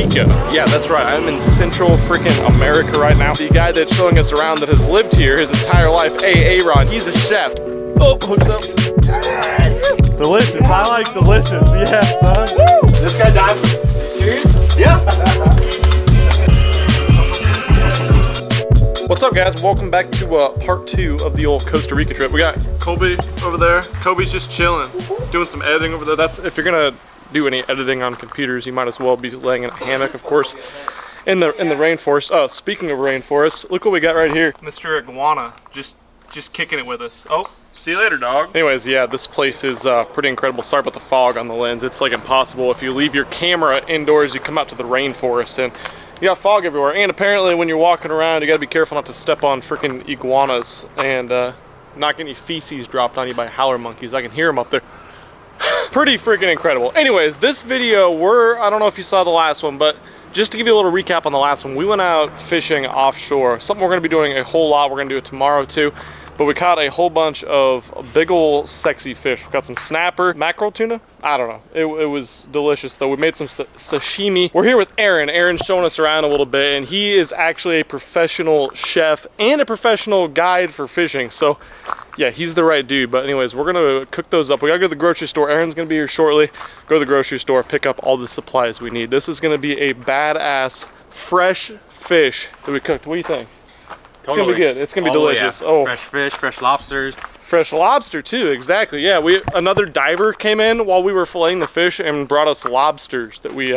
Rica. Yeah, that's right. I'm in Central freaking America right now. The guy that's showing us around that has lived here his entire life, Aaron, he's a chef. Oh, hooked up. Delicious. I like delicious. Yes, son. Woo! This guy died. Serious? Yeah. What's up, guys? Welcome back to part 2 of the old Costa Rica trip. We got Colby over there. Kobe's just chilling, doing some editing over there. That's if you're gonna do any editing on computers, you might as well be laying in a hammock, of course, in the rainforest. Oh, speaking of rainforest, look what we got right here. Mr. Iguana, just kicking it with us. Oh, see you later, dog. Anyways, yeah, this place is pretty incredible. Sorry about the fog on the lens. It's like impossible. If you leave your camera indoors, you come out to the rainforest and you got fog everywhere. And apparently when you're walking around, you gotta be careful not to step on freaking iguanas and not get any feces dropped on you by howler monkeys. I can hear them up there. Pretty freaking incredible. Anyways, this video, I don't know if you saw the last one, but just to give you a little recap on the last one, we went out fishing offshore. Something we're gonna be doing a whole lot. We're gonna do it tomorrow too. But we caught a whole bunch of big ol' sexy fish. We got some snapper, mackerel tuna. I don't know. It was delicious though. We made some sashimi. We're here with Aaron. Aaron's showing us around a little bit, and he is actually a professional chef and a professional guide for fishing. So yeah, he's the right dude. But anyways, we're gonna cook those up. We gotta go to the grocery store. Aaron's gonna be here shortly. Go to the grocery store, pick up all the supplies we need. This is gonna be a badass fresh fish that we cooked. What do you think? It's gonna be good. It's gonna be delicious. Oh, fresh fish, fresh lobsters. Fresh lobster too, exactly. Yeah, another diver came in while we were filleting the fish and brought us lobsters that we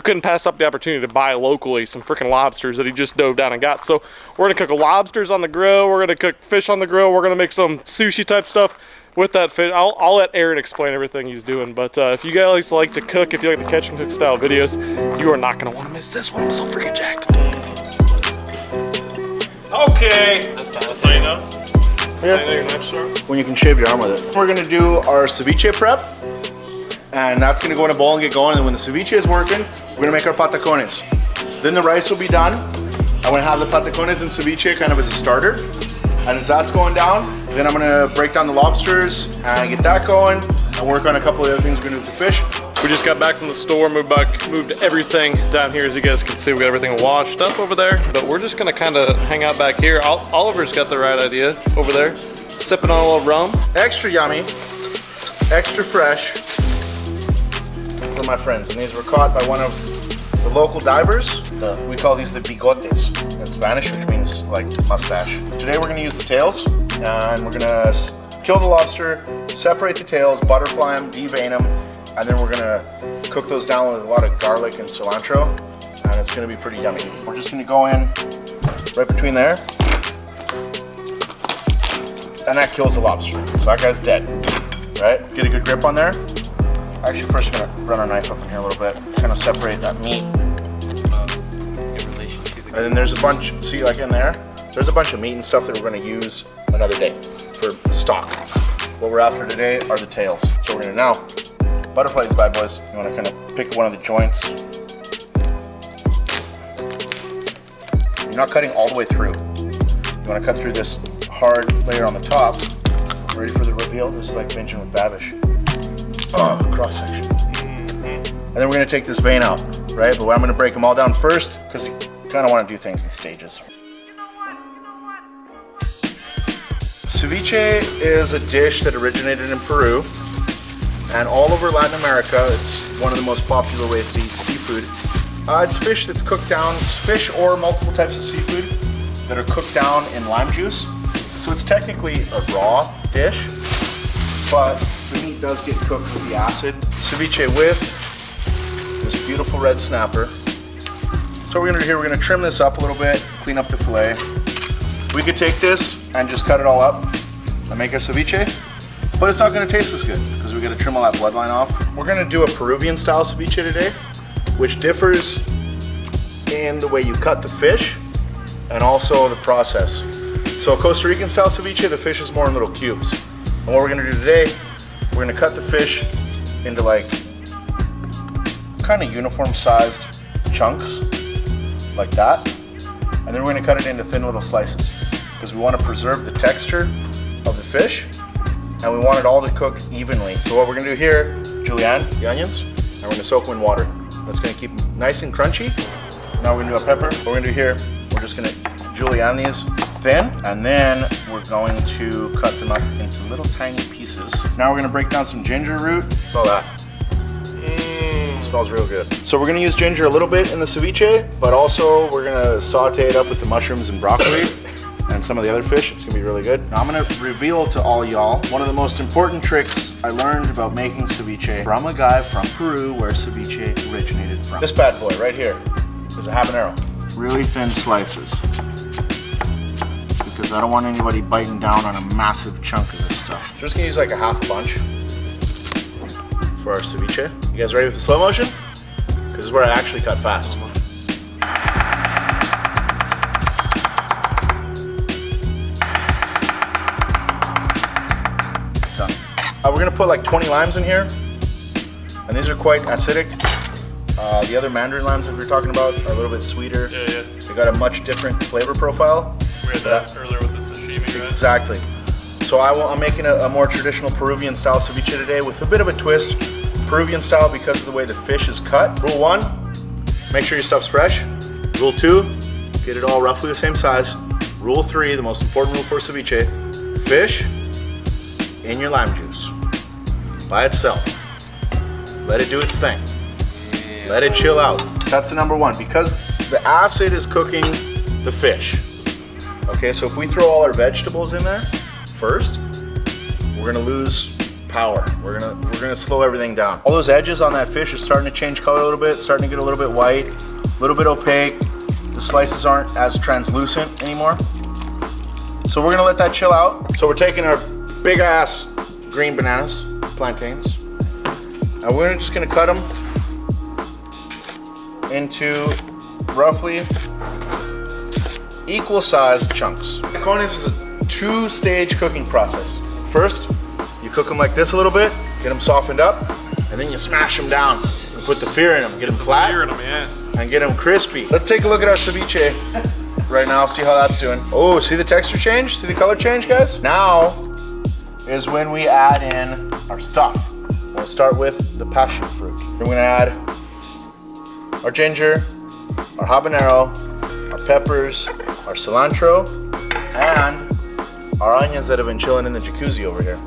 couldn't pass up the opportunity to buy locally. Some freaking lobsters that he just dove down and got. So we're gonna cook lobsters on the grill. We're gonna cook fish on the grill. We're gonna make some sushi type stuff with that fish. I'll let Aaron explain everything he's doing. But if you guys like to cook, if you like the catch and cook style videos, you are not gonna want to miss this one. I'm so freaking jacked. Okay. That's how you know. Yeah. When you can shave your arm with it. We're gonna do our ceviche prep, and that's gonna go in a bowl and get going. And when the ceviche is working, we're gonna make our patacones. Then the rice will be done. I'm gonna have the patacones and ceviche kind of as a starter. And as that's going down, then I'm gonna break down the lobsters and get that going and work on a couple of other things we're gonna do with the fish. We just got back from the store, moved everything down here. As you guys can see, we got everything washed up over there, but we're just gonna kind of hang out back here. Oliver's got the right idea over there, sipping on a little rum. Extra yummy, extra fresh for my friends. And these were caught by one of the local divers. We call these the bigotes in Spanish, which means like mustache. Today we're gonna use the tails, and we're gonna kill the lobster, separate the tails, butterfly them, devein them, and then we're gonna cook those down with a lot of garlic and cilantro, and it's gonna be pretty yummy. We're just gonna go in right between there, and that kills the lobster. So that guy's dead, right? Get a good grip on there. Actually, first we're gonna run our knife up in here a little bit, kind of separate that meat. And then there's a bunch, see like in there, there's a bunch of meat and stuff that we're gonna use another day for the stock. What we're after today are the tails. So we're gonna now butterfly these bad boys. You want to kind of pick one of the joints. You're not cutting all the way through. You want to cut through this hard layer on the top. Ready for the reveal? This is like binging with Babish. Cross section. And then we're going to take this vein out, right? But I'm going to break them all down first because you kind of want to do things in stages. Ceviche is a dish that originated in Peru. And all over Latin America, it's one of the most popular ways to eat seafood. It's fish that's cooked down, fish or multiple types of seafood that are cooked down in lime juice. So it's technically a raw dish, but the meat does get cooked with the acid. Ceviche with this beautiful red snapper. So what we're gonna do here, we're gonna trim this up a little bit, clean up the fillet. We could take this and just cut it all up and make our ceviche, but it's not gonna taste as good because we gotta trim all that bloodline off. We're gonna do a Peruvian style ceviche today, which differs in the way you cut the fish and also the process. So Costa Rican style ceviche, the fish is more in little cubes. And what we're gonna do today, we're gonna cut the fish into like kind of uniform sized chunks like that. And then we're gonna cut it into thin little slices because we wanna preserve the texture of the fish and we want it all to cook evenly. So what we're gonna do here, julienne, the onions, and we're gonna soak them in water. That's gonna keep them nice and crunchy. Now we're gonna do a pepper. What we're gonna do here, we're just gonna julienne these thin, and then we're going to cut them up into little tiny pieces. Now we're gonna break down some ginger root. Smell that. It smells real good. So we're gonna use ginger a little bit in the ceviche, but also we're gonna saute it up with the mushrooms and broccoli and some of the other fish. It's gonna be really good. Now I'm gonna reveal to all y'all one of the most important tricks I learned about making ceviche from a guy from Peru, where ceviche originated from. This bad boy right here is a habanero. Really thin slices, because I don't want anybody biting down on a massive chunk of this stuff. So we're just gonna use like a half a bunch for our ceviche. You guys ready with the slow motion? Because this is where I actually cut fast. Done. We're gonna put like 20 limes in here, and these are quite acidic. The other mandarin limes that we were talking about are a little bit sweeter. Yeah. They got a much different flavor profile. We had that earlier with the sashimi, right? Exactly. So I'm making a more traditional Peruvian style ceviche today with a bit of a twist. Peruvian style because of the way the fish is cut. Rule 1, make sure your stuff's fresh. Rule 2, get it all roughly the same size. Rule 3, the most important rule for ceviche, fish in your lime juice by itself. Let it do its thing. Let it chill out. That's the number 1, because the acid is cooking the fish. Okay, so if we throw all our vegetables in there first, we're gonna lose power. We're gonna slow everything down. All those edges on that fish are starting to change color a little bit, starting to get a little bit white, a little bit opaque. The slices aren't as translucent anymore. So we're gonna let that chill out. So we're taking our big ass green bananas, plantains, and we're just gonna cut them into roughly equal sized chunks. Patacones is a 2-stage cooking process. First, you cook them like this a little bit, get them softened up, and then you smash them down and put the fear in them, get them flat, and get them crispy. Let's take a look at our ceviche right now, see how that's doing. Oh, see the texture change? See the color change, guys? Now is when we add in our stuff. We'll start with the passion fruit. We're gonna add our ginger, our habanero, our peppers, our cilantro, and our onions that have been chilling in the jacuzzi over here.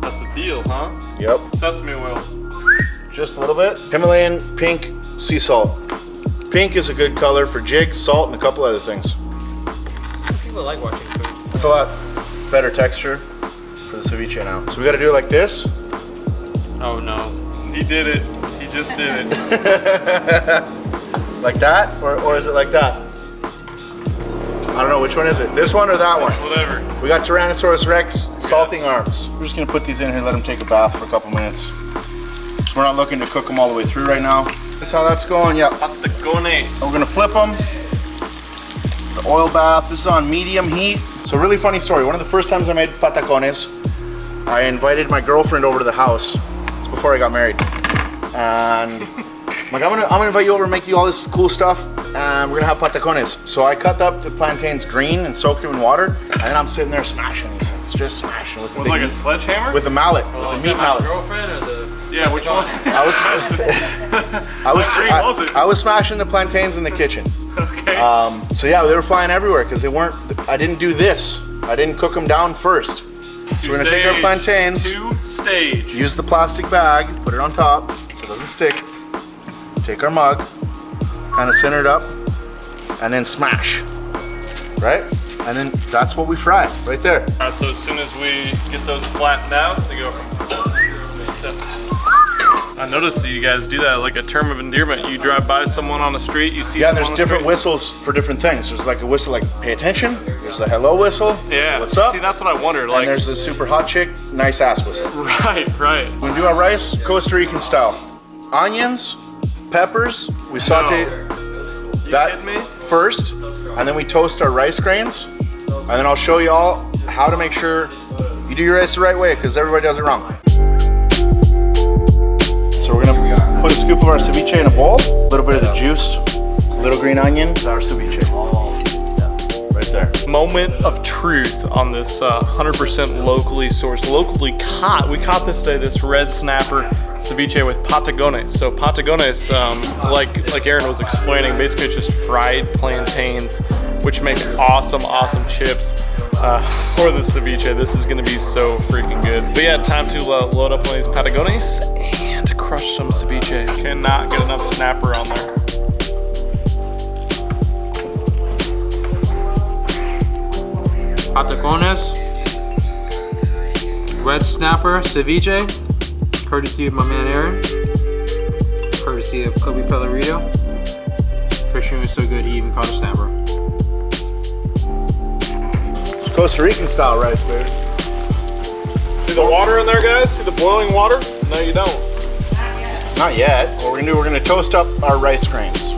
That's the deal, huh? Yep. Sesame oil. Just a little bit. Himalayan pink sea salt. Pink is a good color for jig, salt, and a couple other things. People like watching food. It's a lot better texture for the ceviche now. So we gotta do it like this. Oh no, he did it. He just did it. Like that, or is it like that? I don't know, which one is it? This one or that one? Whatever. We got Tyrannosaurus Rex salting arms. We're just gonna put these in here, let them take a bath for a couple minutes. So we're not looking to cook them all the way through right now. That's how that's going, yeah. Patacones. We're gonna flip them. The oil bath, this is on medium heat. So really funny story, one of the first times I made patacones, I invited my girlfriend over to the house. It's before I got married. And I'm like, I'm gonna invite you over and make you all this cool stuff, and we're gonna have patacones. So I cut up the plantains green and soaked them in water, and then I'm sitting there smashing these things, just smashing with With like a sledgehammer? with a mallet, with a meat mallet. Girlfriend or the? Yeah, which one? I was smashing the plantains in the kitchen. Okay. So yeah, they were flying everywhere because they weren't. I didn't do this. I didn't cook them down first. So we're gonna take our plantains, 2-stage. use the plastic bag, put it on top so it doesn't stick. Take our mug, kind of center it up, and then smash. Right? And then that's what we fry right there. Alright, so as soon as we get those flattened out, they go from. I noticed that you guys do that like a term of endearment. You drive by someone on the street, you see. Yeah, and there's someone on the different street. whistles for different things. There's like a whistle like pay attention. There's a hello whistle. Yeah. What's up? See, that's what I wondered. Like. And there's a super hot chick, nice ass whistle. Right. We're gonna do our rice Costa Rican style. Onions, peppers, we saute that kidding me? first, and then we toast our rice grains, and then I'll show you all how to make sure you do your rice the right way, because everybody does it wrong. So we're gonna put a scoop of our ceviche in a bowl, a little bit of the juice, little green onion, our ceviche. Right right there. Moment of truth on this 100% locally sourced, locally caught. We caught this today, this red snapper ceviche with patagones. So patagones, like Aaron was explaining, basically it's just fried plantains, which make awesome chips for the ceviche. This is gonna be so freaking good. But yeah, time to load up one of these patagones and crush some ceviche. Cannot get enough snapper on there. Patagones, red snapper, ceviche, courtesy of my man Aaron, courtesy of Kobe Pellerito. Fishing was so good he even caught a snapper. It's Costa Rican style rice, baby. See the water in there, guys? See the boiling water? No, you don't. Not yet. What we're gonna do, we're gonna toast up our rice grains.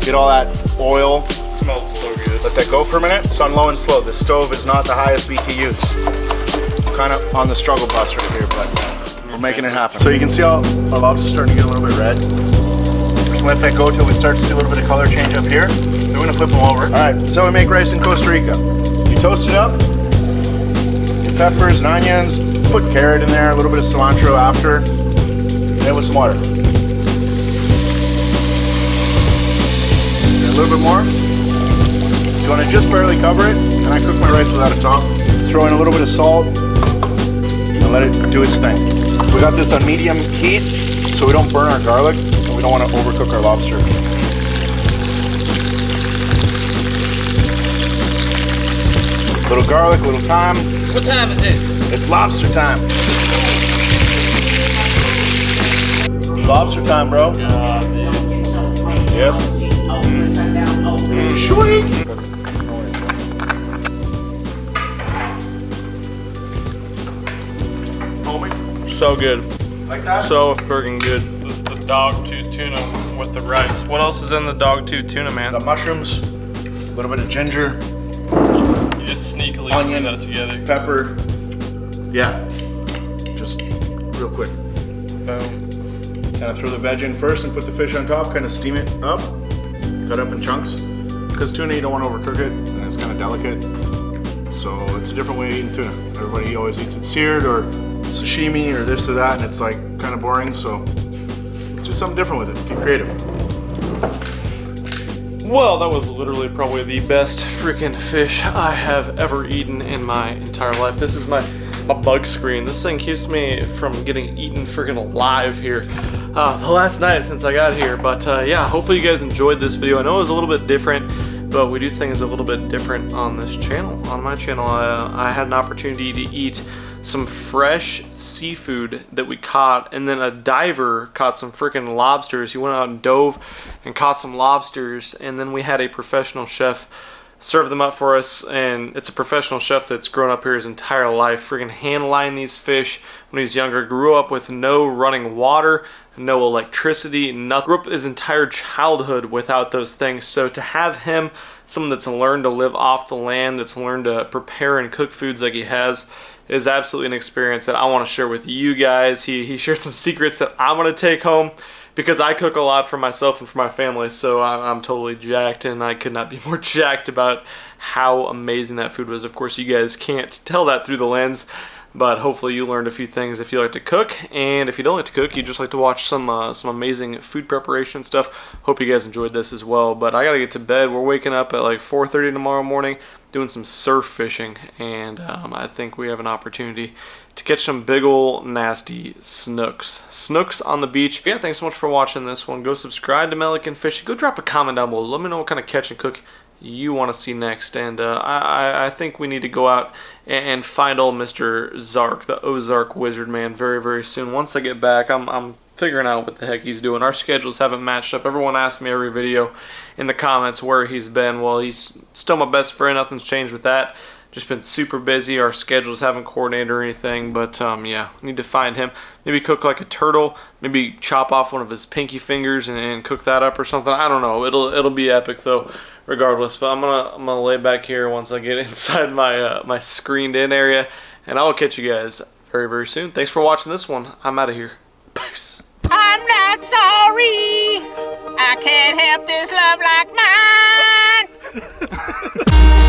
Get all that oil. Smells so good. Let that go for a minute. It's on low and slow. The stove is not the highest BTUs. Kind of on the struggle bus right here, but we're making it happen. So you can see how our lobster's starting to get a little bit red. Just let that go till we start to see a little bit of color change up here. Then we're gonna flip them over. All right, so we make rice in Costa Rica. You toast it up, get peppers and onions, put carrot in there, a little bit of cilantro after, then with some water. And a little bit more. You want to just barely cover it, and I cook my rice without a top. Throw in a little bit of salt, and let it do its thing. We got this on medium heat, so we don't burn our garlic, and we don't want to overcook our lobster. Little garlic, little thyme. What time is it? It's lobster time. Lobster time, bro. Yep. Sweet. So good. Like that? So freaking good. This is the dogtooth tuna with the rice. What else is in the dogtooth tuna, man? Got mushrooms, a little bit of ginger, You just sneakily onion, put that together. pepper. Yeah, just real quick. Boom. Kind of throw the veg in first and put the fish on top, kind of steam it up, cut up in chunks. Because tuna, you don't want to overcook it, and it's kind of delicate. So it's a different way of eating tuna. Everybody always eats it seared or sashimi or this or that, and it's like kind of boring. So let's do something different with it. Get creative. Well, that was literally probably the best freaking fish I have ever eaten in my entire life. This is my bug screen. This thing keeps me from getting eaten freaking alive here the last night since I got here. But yeah, hopefully you guys enjoyed this video. I know it was a little bit different, but we do things a little bit different on this channel. On my channel, I had an opportunity to eat some fresh seafood that we caught, and then a diver caught some freaking lobsters. He went out and dove and caught some lobsters, and then we had a professional chef serve them up for us, and it's a professional chef that's grown up here his entire life, freaking hand line these fish when he was younger, grew up with no running water, no electricity, nothing, grew up his entire childhood without those things. So to have him, someone that's learned to live off the land, that's learned to prepare and cook foods like he has, is absolutely an experience that I want to share with you guys. He shared some secrets that I'm going to take home, because I cook a lot for myself and for my family, so I'm totally jacked, and I could not be more jacked about how amazing that food was. Of course, you guys can't tell that through the lens, but hopefully you learned a few things if you like to cook, and if you don't like to cook, you just like to watch some amazing food preparation stuff. Hope you guys enjoyed this as well, but I gotta get to bed. We're waking up at like 4:30 tomorrow morning, doing some surf fishing, and I think we have an opportunity to catch some big ol' nasty snooks on the beach. Yeah, thanks so much for watching this one. Go subscribe to Milliken Fishing. Go drop a comment down below. Let me know what kind of catch and cook you want to see next, and I think we need to go out and find old Mr. Zark, the Ozark Wizard Man, very, very soon. Once I get back, I'm figuring out what the heck he's doing. Our schedules haven't matched up. Everyone asks me every video in the comments where he's been. Well, he's still my best friend. Nothing's changed with that. Just been super busy. Our schedules haven't coordinated or anything, but yeah, need to find him. Maybe cook like a turtle. Maybe chop off one of his pinky fingers and cook that up or something. I don't know. It'll be epic though, regardless. But I'm gonna lay back here once I get inside my my screened in area, and I will catch you guys very, very soon. Thanks for watching this one. I'm out of here. Peace. I'm not sorry. I can't help this love like mine.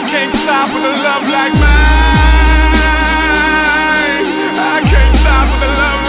can't stop with a love like mine. I can't stop with a love